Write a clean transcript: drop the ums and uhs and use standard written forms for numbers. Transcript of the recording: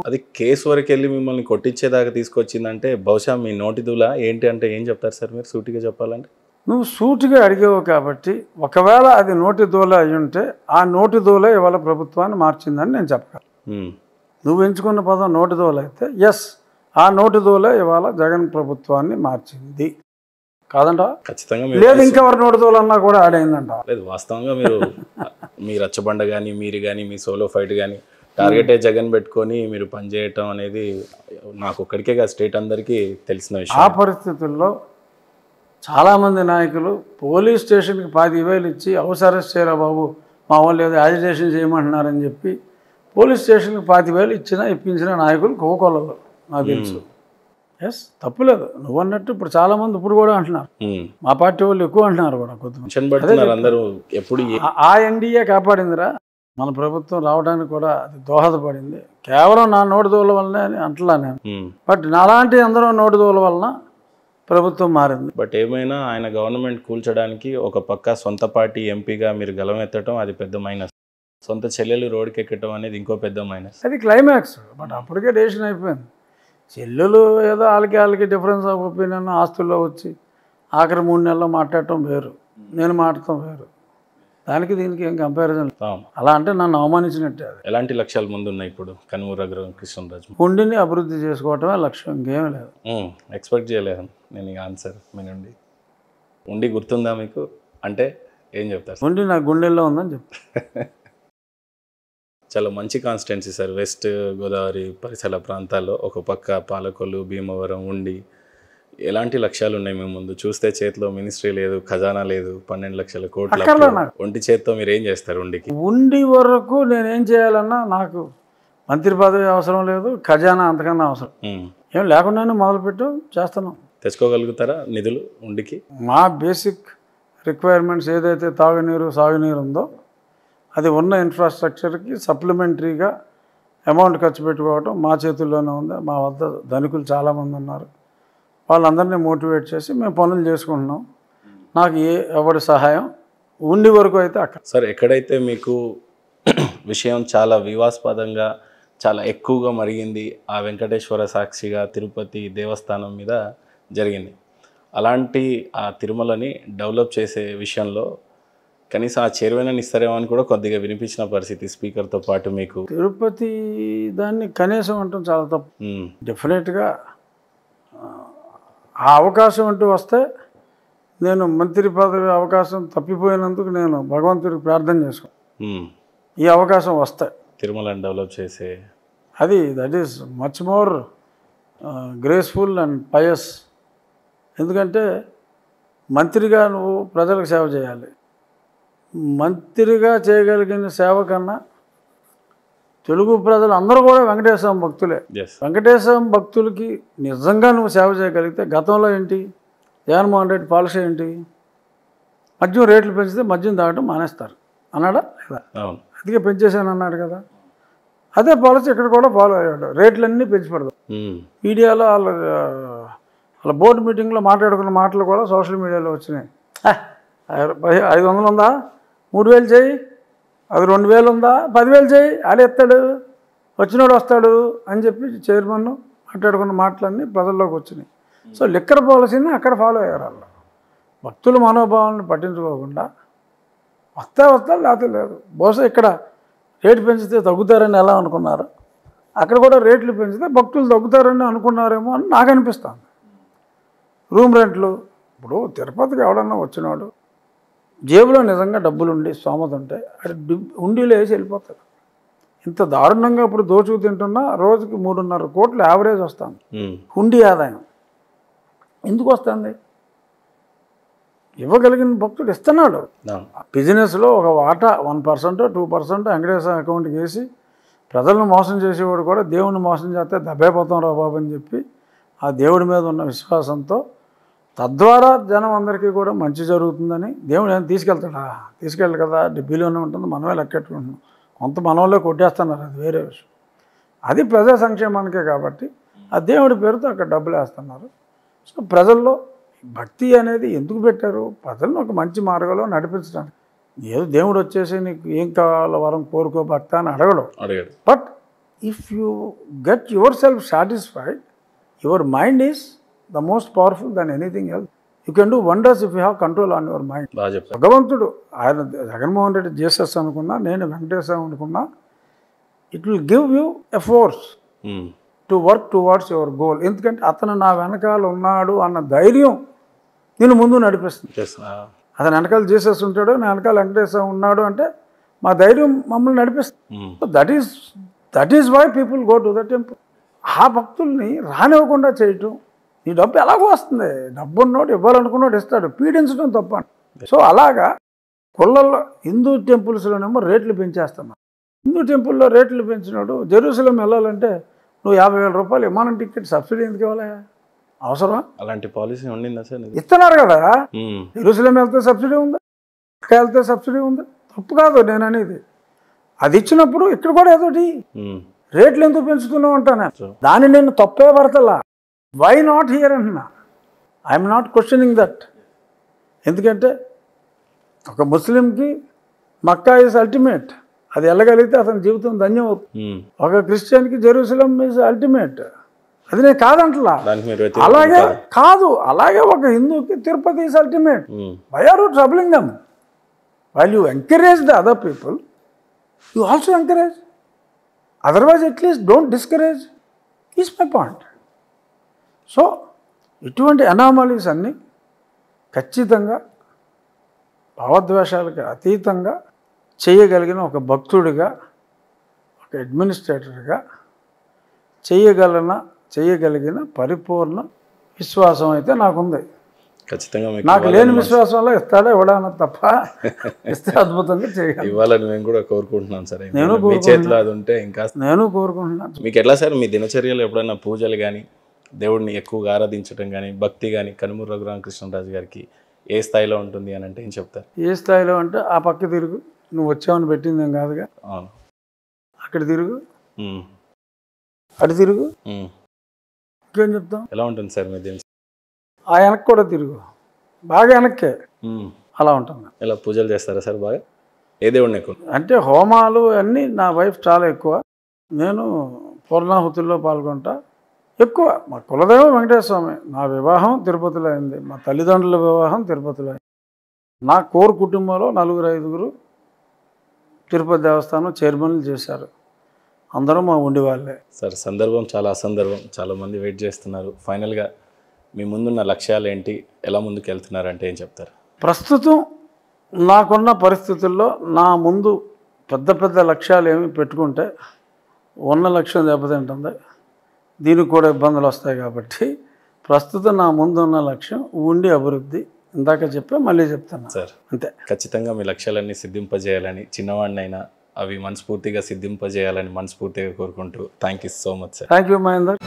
అది కేసు వరకు వెళ్ళి మిమ్మల్ని కొట్టించేదాకా తీసుకొచ్చిందంటే బహుశా మీ నోటి దూల ఏంటి అంటే ఏం చెప్తారు సార్ మీరు సూటిగా చెప్పాలంటే? నువ్వు సూటిగా అడిగావు కాబట్టి ఒకవేళ అది నోటి దూల అయి ఉంటే ఆ నోటి దూల ఇవాళ ప్రభుత్వాన్ని మార్చిందని నేను చెప్పగలను. నువ్వు ఎంచుకున్న పదం నోటి దూల అయితే ఎస్, ఆ నోటి దూల ఇవాళ జగన్ ప్రభుత్వాన్ని మార్చింది కాదంట. ఖచ్చితంగా లేదు ఇంకెవరి నోటి దూల అన్నా కూడా ఆడైందంట. లేదు వాస్తవంగా మీ రచ్చబండ కానీ మీరు కానీ మీ సోలో ఫైట్ కానీ టార్గెటే జగన్ పెట్టుకొని మీరు పనిచేయటం అనేది నాకు ఒక్కడికే కాదు స్టేట్ అందరికీ తెలిసిన విషయం. ఆ పరిస్థితుల్లో చాలామంది నాయకులు పోలీస్ స్టేషన్కి 10,000 ఇచ్చి హౌస్ అరెస్ట్ చేయరా బాబు మా వాళ్ళు ఏదో యాజిటేషన్ చేయమంటున్నారని చెప్పి పోలీస్ స్టేషన్కి 10,000 ఇప్పించిన నాయకులు కోకొల్లలు నాకు తెలుసు. ఎస్, తప్పులేదు. నువ్వు అన్నట్టు ఇప్పుడు చాలామంది ఇప్పుడు కూడా అంటున్నారు, మా పార్టీ వాళ్ళు ఎక్కువ అంటున్నారు కూడా కొద్దిమంది. ఆ ఎన్డీఏ కాపాడిందిరా, మన ప్రభుత్వం రావడానికి కూడా అది దోహదపడింది. కేవలం నా నోటి దూల వల్లనే అని అంటలా నేను, బట్ నాలాంటి అందరూ నోటి దూల వలన ప్రభుత్వం మారింది. బట్ ఏమైనా ఆయన గవర్నమెంట్ కూల్చడానికి ఒక పక్క సొంత పార్టీ ఎంపీగా మీరు గలమెత్తడం అది పెద్ద మైనస్, సొంత చెల్లెలు రోడ్డుకి ఎక్కడం అనేది ఇంకో పెద్ద మైనస్. అది క్లైమాక్స్. బట్ అప్పటికే డెసిషన్ అయిపోయింది. చెల్లెలు ఏదో వాళ్ళకి డిఫరెన్స్ ఆఫ్ ఒపీనియన్ ఆస్తుల్లో వచ్చి ఆఖరి 3 నెలల్లో మాట్లాడటం వేరు, నేను మాట్లాడటం వేరు. దానికి దీనికి ఏం కంపారిజన్. అలా అంటే నన్ను అవమానించినట్టే. అది ఎలాంటి లక్ష్యాలు ముందు ఉన్నాయి ఇప్పుడు కనుమూరు కృష్ణరాజు? ఉండిని అభివృద్ధి చేసుకోవటమే లక్ష్యం, ఇంకేం లేదు. ఎక్స్పెక్ట్ చేయలేదు నేను ఈ ఆన్సర్ మీ నుండి. ఉండి గుర్తుందా మీకు అంటే ఏం చెప్తారు? ఉండి నా గుండెల్లో ఉందని చెప్తాను. చాలా మంచి కాన్స్టిట్యున్సీ సార్. వెస్ట్ గోదావరి పరిసర ప్రాంతాల్లో ఒక పక్క పాలకొల్లు, భీమవరం, ఉండి. ఎలాంటి లక్ష్యాలు ఉన్నాయి మేము ముందు? చూస్తే చేతిలో మినిస్ట్రీ లేదు, ఖజానా లేదు, 12 లక్షల కోట్ల ఒంటి చేతితో మీరు ఏం చేస్తారు? ఉండి వరకు నేనేం చేయాలన్నా నాకు మంత్రి పదవి అవసరం లేదు, ఖజానా అంతకన్నా అవసరం ఏం లేకుండానే మొదలుపెట్టు చేస్తున్నాం. తెచ్చుకోగలుగుతారా నిధులు ఉండికి? మా బేసిక్ రిక్వైర్మెంట్స్ ఏదైతే తాగునీరు సాగునీరు ఉందో అది ఉన్న ఇన్ఫ్రాస్ట్రక్చర్కి సప్లిమెంటరీగా అమౌంట్ ఖర్చు పెట్టుకోవటం మా చేతుల్లోనే ఉంది. మా వద్ద ధనికులు చాలామంది ఉన్నారు, వాళ్ళందరినీ మోటివేట్ చేసి మేము పనులు చేసుకుంటున్నాం. నాకు ఎవరి సహాయం ఉండి వరకు అయితే అక్కడ. సార్ ఎక్కడైతే మీకు విషయం చాలా వివాదాస్పదంగా చాలా ఎక్కువగా మరిగింది ఆ వెంకటేశ్వర సాక్షిగా తిరుపతి దేవస్థానం మీద జరిగింది, అలాంటి ఆ తిరుమలని డెవలప్ చేసే విషయంలో కనీసం ఆ చైర్మన్ ఇస్తారేమో అని కూడా కొద్దిగా వినిపించిన పరిస్థితి స్పీకర్తో పాటు. మీకు తిరుపతి దాన్ని కనీసం అంటాం చాలా తప్పు. డెఫినెట్గా ఆ అవకాశం అంటూ వస్తే నేను మంత్రి పదవి అవకాశం తప్పిపోయినందుకు నేను భగవంతుడికి ప్రార్థన చేసుకో ఈ అవకాశం వస్తాయి. తిరుమలని డెవలప్ చేసే అది that is much more graceful and pious. ఎందుకంటే మంత్రిగా నువ్వు ప్రజలకు సేవ చేయాలి. మంత్రిగా చేయగలిగిన సేవ కన్నా తెలుగు ప్రజలు అందరూ కూడా వెంకటేశ్వర భక్తులే. వెంకటేశ్వర భక్తులకి నిజంగా నువ్వు సేవ చేయగలిగితే, గతంలో ఏంటి జగన్మోహన్ రెడ్డి పాలసీ ఏంటి? మద్యం రేట్లు పెంచితే మద్యం తాగడం మానేస్తారు అన్నాడా లేదా? అందుకే పెంచేసాను అన్నాడు కదా. అదే పాలసీ ఇక్కడ కూడా ఫాలో అయ్యాడు. రేట్లన్నీ పెంచి పెడతాం. మీడియాలో వాళ్ళ బోర్డు మీటింగ్లో మాట్లాడుకున్న మాటలు కూడా సోషల్ మీడియాలో వచ్చినాయి. 500 ఉందా, 3,000 చేయి, అది 2,000 ఉందా, 10,000 చేయి, ఆడెత్తాడు, వచ్చినోడు వస్తాడు అని చెప్పి చైర్మన్ మాట్లాడుకున్న మాటలన్నీ ప్రజల్లోకి వచ్చినాయి. సో లిక్కర్ పాలసీని అక్కడ ఫాలో అయ్యారు. వాళ్ళు భక్తుల మనోభావాలను పట్టించుకోకుండా వస్తా లేకపోతే లేదు. బహుశా ఇక్కడ రేటు పెంచితే తగ్గుతారని ఎలా అనుకున్నారు, అక్కడ కూడా రేట్లు పెంచితే భక్తులు తగ్గుతారని అనుకున్నారేమో అని నాకు అనిపిస్తుంది. రూమ్ రెంట్లు ఇప్పుడు తిరుపతికి ఎవడన్నా వచ్చినాడు జేబులో నిజంగా డబ్బులు ఉండి స్తోమత ఉంటే అది ఉండిలో వేసి వెళ్ళిపోతాడు. ఇంత దారుణంగా ఇప్పుడు దోచుకు తింటున్నా రోజుకి 3.5 కోట్లు యావరేజ్ వస్తుంది హుండీ ఆదాయం. ఎందుకు వస్తుంది? ఇవ్వగలిగిన భక్తుడు ఇస్తున్నాడు. బిజినెస్లో ఒక వాటా 1% 2% వెంకటేశ్వర అకౌంట్కి వేసి ప్రజలను మోసం చేసేవాడు కూడా దేవుడిని మోసం చేస్తే దెబ్బైపోతాం రా బాబు అని చెప్పి ఆ దేవుడి మీద ఉన్న విశ్వాసంతో తద్వారా జనం అందరికీ కూడా మంచి జరుగుతుందని దేవుడు ఏమైనా తీసుకెళ్ళి కదా, డబ్బీలోనే ఉంటుంది, మనమే లెక్కెట్టుకుంటున్నాం. కొంత మనవల్లే కొట్టేస్తున్నారు, అది వేరే విషయం. అది ప్రజా సంక్షేమానికే కాబట్టి ఆ దేవుడి పేరుతో అక్కడ డబ్బులు వేస్తున్నారు. సో ప్రజల్లో భక్తి అనేది ఎందుకు పెట్టారు? ప్రజలను ఒక మంచి మార్గంలో నడిపించడానికి. ఏదో దేవుడు వచ్చేసి నీకు ఏం కావాలో వరం కోరుకో భక్త అని అడగడు. But if you get yourself satisfied, your mind is the most powerful than anything else. You can do wonders if you have control on your mind. బాగా చెప్పారు. భగవంతుడు ఆయన జగన్మోహన్ రెడ్డి జీసస్ అనుకున్నా, నేను వెంకటేశ్వర అనుకున్నా, it will give you a force to work towards your goal. ఎందుకంటే అతను నా వెనకాల ఉన్నాడు అన్న ధైర్యం నేను ముందు నడిపిస్తుంది. అతను వెనకాల జీసస్ ఉంటాడు, నా వెనకాల వెంకటేశ్వర ఉన్నాడు అంటే మా ధైర్యం మమ్మల్ని నడిపిస్తుంది. That is why people go to the temple. ఆ భక్తుల్ని రానివ్వకుండా చేయటం, నీ డబ్బు ఎలాగో వస్తుంది, డబ్బు ఉన్నోడు ఇవ్వాలనుకున్నాడు ఇస్తాడు, పీడించడం తప్ప. సో అలాగా కొల్లల్లో హిందూ టెంపుల్స్లోనేమో రేట్లు పెంచేస్తున్నాం. హిందూ టెంపుల్లో రేట్లు పెంచినాడు, జెరూసలేం వెళ్ళాలంటే నువ్వు 50,000 రూపాయలు విమానం టికెట్ సబ్సిడీ ఎందుకు ఇవ్వాలి? అవసరమా? అలాంటి పాలసీ ఉండిందా సార్? ఇస్తున్నారు కదా. జెరూసలేం వెళ్తే సబ్సిడీ ఉంది, ఇక్కడ వెళ్తే సబ్సిడీ ఉంది, తప్పు కాదు నేను అనేది. అది ఇచ్చినప్పుడు ఇక్కడ కూడా ఏదోటి రేట్లు ఎందుకు పెంచుతున్నావు అంటాను. దాన్ని నేను తప్పే పడతలా. వై నాట్ హియర్ అంటున్నా. I'm not questioning that. ఎందుకంటే ఒక ముస్లింకి మక్కా ఈజ్ అల్టిమేట్, అది వెళ్ళగలిగితే అతని జీవితం ధన్యం అవుతుంది. ఒక క్రిస్టియన్కి జెరూసలేం ఈజ్ అల్టిమేట్, అది నేను కాదంటలా. అలాగే కాదు, అలాగే ఒక హిందూకి Tirupati is ultimate. Why are you troubling them? While you encourage the other people, you also encourage. Otherwise at least don't discourage is my point. So ఇటువంటి అనామలీస్ అన్నీ ఖచ్చితంగా భావద్వేషాలకు అతీతంగా చేయగలిగిన ఒక భక్తుడిగా, ఒక అడ్మినిస్ట్రేటర్గా చేయగలిగిన పరిపూర్ణ విశ్వాసం అయితే నాకుంది. ఖచ్చితంగా నాకు లేని విశ్వాసంలో ఇస్తాడే ఇవ్వడానికి తప్ప ఇస్తే అద్భుతంగా చేయగలను. ఇవ్వాలని మేము కూడా కోరుకుంటున్నాం సార్. మీ చేతిలో అది ఉంటే ఇంకా నేను కోరుకుంటున్నాను. మీకు ఎట్లా సార్ మీ దినచర్యలో ఎప్పుడైనా పూజలు కానీ, దేవుడిని ఎక్కువగా ఆరాధించడం కానీ, భక్తి కానీ కనుమూరు రఘురామకృష్ణరాజు గారికి ఏ స్థాయిలో ఉంటుంది అని అంటే ఏం చెప్తారు? ఏ స్థాయిలో అంటే ఆ పక్క తిరుగు, నువ్వు వచ్చావని పెట్టింది ఏం కాదుగా, అక్కడ తిరుగు, అటు తిరుగు, ఇంకేం చెప్తాం. ఎలా ఉంటుంది సార్ మీ దిన? ఆ వెనక్కి కూడా తిరుగు, బాగా వెనక్కే, అలా ఉంటుంది. ఇలా పూజలు చేస్తారా సార్ బాగా? ఏ దేవుడిని ఎక్కువ? అంటే హోమాలు అన్నీ నా వైఫ్ చాలా ఎక్కువ. నేను పూర్ణాహుతుల్లో పాల్గొంటా ఎక్కువ. మా కులదైవం వెంకటేశ్వర స్వామి. నా వివాహం తిరుపతిలో అయింది, మా తల్లిదండ్రుల వివాహం తిరుపతిలో అయింది. నా కోర్ కుటుంబంలో 4-5 తిరుపతి దేవస్థానం చైర్మన్లు చేశారు. అందరూ మా ఉండి వాళ్ళే. సార్ సందర్భం చాలా అసందర్భం, చాలామంది వెయిట్ చేస్తున్నారు. ఫైనల్గా మీ ముందున్న లక్ష్యాలు ఏంటి, ఎలా ముందుకు వెళ్తున్నారంటే ఏం చెప్తారు? ప్రస్తుతం నాకున్న పరిస్థితుల్లో నా ముందు పెద్ద లక్ష్యాలు ఏమి పెట్టుకుంటే ఉన్న లక్ష్యం దెబ్బతింటుంది, దీనికి కూడా ఇబ్బందులు వస్తాయి. కాబట్టి ప్రస్తుతం నా ముందు ఉన్న లక్ష్యం ఉండి అభివృద్ధి. ఇందాక చెప్పే మళ్ళీ చెప్తాను సార్. అంతే. ఖచ్చితంగా మీ లక్ష్యాలన్నీ సిద్ధింపజేయాలని, చిన్నవాడినైనా అవి మనస్ఫూర్తిగా సిద్ధింపజేయాలని మనస్ఫూర్తిగా కోరుకుంటూ thank you so much sir. Thank you Mahender.